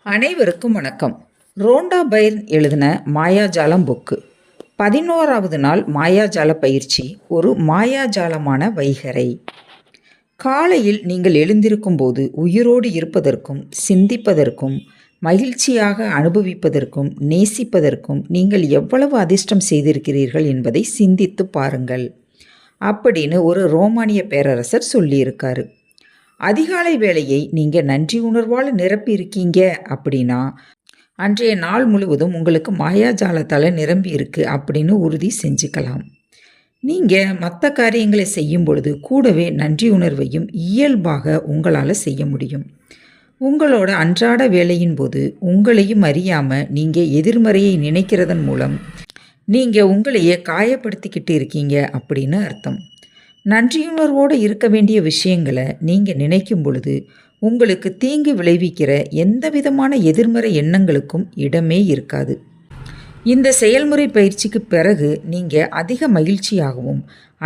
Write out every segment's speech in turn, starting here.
அனைவருக்கும் வணக்கம். ரோண்டா பைர்ன் எழுதின மாயாஜாலம் புக்கு. 11வது நாள் மாயாஜால பயிற்சி. ஒரு மாயாஜாலமான வைகறை. காலையில் நீங்கள் எழுந்திருக்கும் போது உயிரோடு இருப்பதற்கும் சிந்திப்பதற்கும் மகிழ்ச்சியாக அனுபவிப்பதற்கும் நேசிப்பதற்கும் நீங்கள் எவ்வளவு அதிர்ஷ்டம் செய்திருக்கிறீர்கள் என்பதை சிந்தித்து பாருங்கள் அப்படின்னு ஒரு ரோமானிய பேரரசர் சொல்லியிருக்காரு. அதிகாலை வேளையை நீங்கள் நன்றி உணர்வால் நிரப்பி இருக்கீங்க அப்படின்னா அன்றைய நாள் முழுவதும் உங்களுக்கு மாயாஜாலத்தால் நிரம்பி இருக்கு அப்படின்னு உறுதி செஞ்சுக்கலாம். நீங்கள் மற்ற காரியங்களை செய்யும் பொழுது கூடவே நன்றி உணர்வையும் இயல்பாக உங்களால் செய்ய முடியும். உங்களோட அன்றாட வேலையின் போது உங்களையும் அறியாமல் நீங்கள் எதிர்மறையை நினைக்கிறதன் மூலம் நீங்கள் உங்களையே காயப்படுத்திக்கிட்டு இருக்கீங்க அப்படின்னு அர்த்தம். நன்றியுணர்வோடு இருக்க வேண்டிய விஷயங்களை நீங்கள் நினைக்கும் பொழுது உங்களுக்கு தீங்கு விளைவிக்கிற எந்த விதமான எதிர்மறை எண்ணங்களுக்கும் இடமே இருக்காது. இந்த செயல்முறை பயிற்சிக்கு பிறகு நீங்கள் அதிக மகிழ்ச்சியாகவும்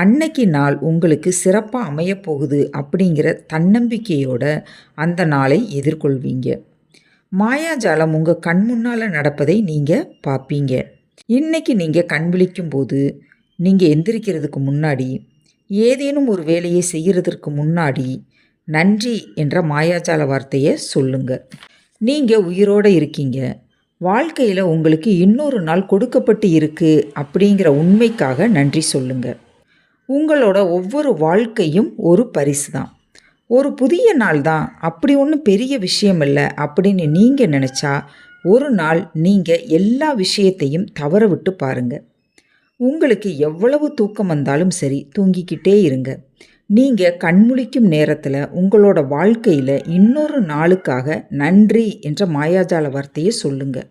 அன்னைக்கு நாள் உங்களுக்கு சிறப்பாக அமையப்போகுது அப்படிங்கிற தன்னம்பிக்கையோட அந்த நாளை எதிர்கொள்வீங்க. மாயாஜாலம் உங்கள் கண் முன்னால் நடப்பதை நீங்கள் பார்ப்பீங்க. இன்னைக்கு நீங்கள் கண் விழிக்கும் போது நீங்கள் எந்திரிக்கிறதுக்கு முன்னாடி ஏதேனும் ஒரு வேலையை செய்கிறதற்கு முன்னாடி நன்றி என்ற மாயாஜால வார்த்தையை சொல்லுங்கள். நீங்கள் உயிரோடு இருக்கீங்க, வாழ்க்கையில் உங்களுக்கு இன்னொரு நாள் கொடுக்கப்பட்டு இருக்குது அப்படிங்கிற உண்மைக்காக நன்றி சொல்லுங்கள். உங்களோட ஒவ்வொரு வாழ்க்கையும் ஒரு பரிசு தான், ஒரு புதிய நாள் தான், அப்படி ஒன்றும் பெரிய விஷயம் இல்லை அப்படின்னு நீங்கள் நினச்சா ஒரு நாள் நீங்கள் எல்லா விஷயத்தையும் தவற விட்டு பாருங்கள். உங்களுக்கு எவ்வளவு தூக்கம் வந்தாலும் சரி, தூங்கிக்கிட்டே இருங்க. நீங்கள் கண்முழிக்கும் நேரத்தில் உங்களோட வாழ்க்கையில் இன்னொரு நாளுக்காக நன்றி என்ற மாயாஜால வார்த்தையை சொல்லுங்கள்.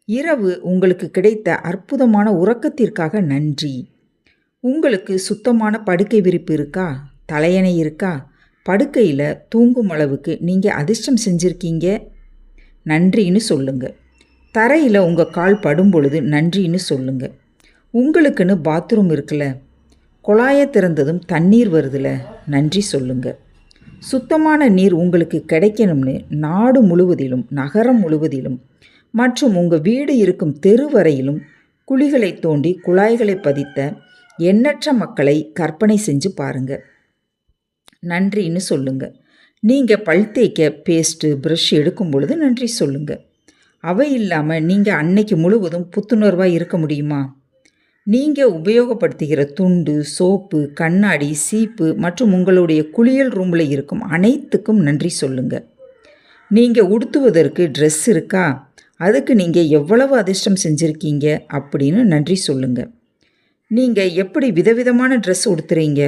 இரவு உங்களுக்கு கிடைத்த அற்புதமான உறக்கத்திற்காக நன்றி. உங்களுக்கு சுத்தமான படுக்கை விரிப்பு இருக்கா, தலையணை இருக்கா, படுக்கையில் தூங்கும் அளவுக்கு நீங்கள் அதிர்ஷ்டம் செஞ்சுருக்கீங்க, நன்றின்னு சொல்லுங்கள். தரையில் உங்கள் கால் படும் பொழுது நன்றின்னு சொல்லுங்கள். உங்களுக்குன்னு பாத்ரூம் இருக்குல்ல, குழாயை திறந்ததும் தண்ணீர் வருதுல, நன்றி சொல்லுங்கள். சுத்தமான நீர் உங்களுக்கு கிடைக்கணும்னு நாடு முழுவதிலும் நகரம் முழுவதிலும் மற்றும் உங்கள் வீடு இருக்கும் தெரு வரையிலும் குழிகளை தோண்டி குழாய்களை பதித்த எண்ணற்ற மக்களை கற்பனை செஞ்சு பாருங்கள், நன்றின்னு சொல்லுங்கள். நீங்கள் பல் தேய்க்க பேஸ்ட்டு ப்ரஷ் எடுக்கும் பொழுது நன்றி சொல்லுங்கள். அவை இல்லாமல் நீங்கள் அன்னைக்கு முழுவதும் புத்துணர்வாக இருக்க முடியுமா? நீங்கள் உபயோகப்படுத்துகிற துண்டு, சோப்பு, கண்ணாடி, சீப்பு மற்றும் உங்களுடைய குளியல் ரூமில் இருக்கும் அனைத்துக்கும் நன்றி சொல்லுங்கள். நீங்கள் உடுத்துவதற்கு ட்ரெஸ் இருக்கா, அதுக்கு நீங்கள் எவ்வளவு அதிர்ஷ்டம் செஞ்சுருக்கீங்க அப்படின்னு நன்றி சொல்லுங்கள். நீங்கள் எப்படி விதவிதமான ட்ரெஸ் உடுத்துறீங்க,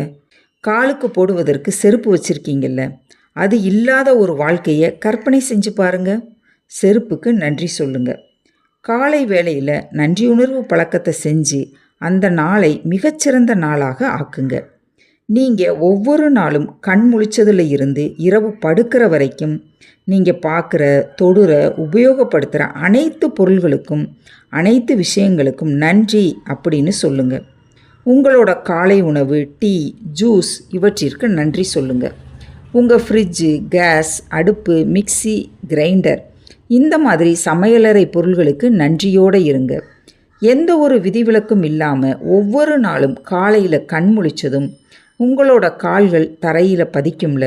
காலுக்கு போடுவதற்கு செருப்பு வச்சுருக்கீங்கல்ல, அது இல்லாத ஒரு வாழ்க்கையை கற்பனை செஞ்சு பாருங்கள், செருப்புக்கு நன்றி சொல்லுங்கள். காலை வேளையில் நன்றியுணர்வு பழக்கத்தை செஞ்சு அந்த நாளை மிகச்சிறந்த நாளாக ஆக்குங்க. நீங்கள் ஒவ்வொரு நாளும் கண் முழிச்சதில் இருந்து இரவு படுக்கிற வரைக்கும் நீங்கள் பார்க்குற, தொடுற, உபயோகப்படுத்துகிற அனைத்து பொருள்களுக்கும் அனைத்து விஷயங்களுக்கும் நன்றி அப்படின்னு சொல்லுங்கள். உங்களோட காலை உணவு, டீ, ஜூஸ் இவற்றிற்கு நன்றி சொல்லுங்கள். உங்கள் ஃப்ரிட்ஜு, கேஸ் அடுப்பு, மிக்சி, கிரைண்டர் இந்த மாதிரி சமையலறை பொருள்களுக்கு நன்றியோடு இருங்க. எந்த ஒரு விதிவிலக்கும் இல்லாமல் ஒவ்வொரு நாளும் காலையில் கண் முழிச்சதும் உங்களோட கால்கள் தரையில் பதிக்கும்ல,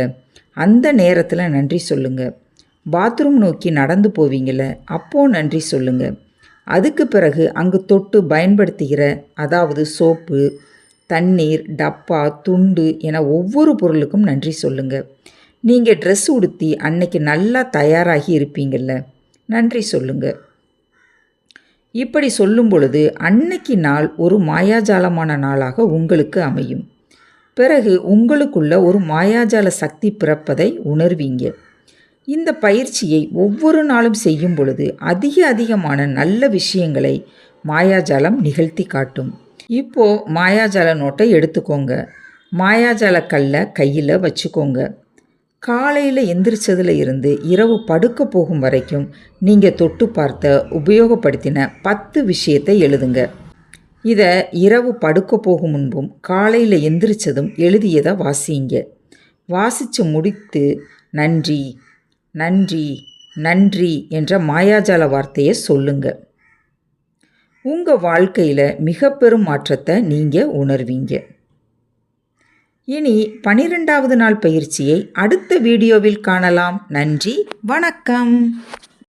அந்த நேரத்தில் நன்றி சொல்லுங்கள். பாத்ரூம் நோக்கி நடந்து போவீங்கள, அப்போது நன்றி சொல்லுங்கள். அதுக்கு பிறகு அங்கு தொட்டு பயன்படுத்துகிற, அதாவது சோப்பு, தண்ணீர், டப்பா, துண்டு என ஒவ்வொரு பொருளுக்கும் நன்றி சொல்லுங்கள். நீங்கள் ட்ரெஸ் உடுத்தி அன்னைக்கு நல்லா தயாராகி இருப்பீங்கள்ல, நன்றி சொல்லுங்கள். இப்படி சொல்லும் பொழுது அன்னைக்கு நாள் ஒரு மாயாஜாலமான நாளாக உங்களுக்கு அமையும். பிறகு உங்களுக்குள்ள ஒரு மாயாஜால சக்தி பிறப்பதை உணர்வீங்க. இந்த பயிற்சியை ஒவ்வொரு நாளும் செய்யும் பொழுது அதிகமான நல்ல விஷயங்களை மாயாஜாலம் நிகழ்த்தி காட்டும். இப்போது மாயாஜால நோட்டை எடுத்துக்கோங்க, மாயாஜால கல்லை கையில் வச்சுக்கோங்க. காலையில் எந்திரிச்சதில் இருந்து இரவு படுக்க போகும் வரைக்கும் நீங்கள் தொட்டு பார்த்த, உபயோகப்படுத்தின 10 விஷயத்தை எழுதுங்க. இதை இரவு படுக்க போகும் முன்பும் காலையில் எந்திரிச்சதும் எழுதியதை வாசிங்க. வாசித்து முடித்து நன்றி நன்றி நன்றி என்ற மாயாஜால வார்த்தையை சொல்லுங்க. உங்கள் வாழ்க்கையில் மிக பெரும் மாற்றத்தை நீங்கள் உணர்வீங்க. இனி 12வது நாள் பயிற்சியை அடுத்த வீடியோவில் காணலாம். நன்றி, வணக்கம்.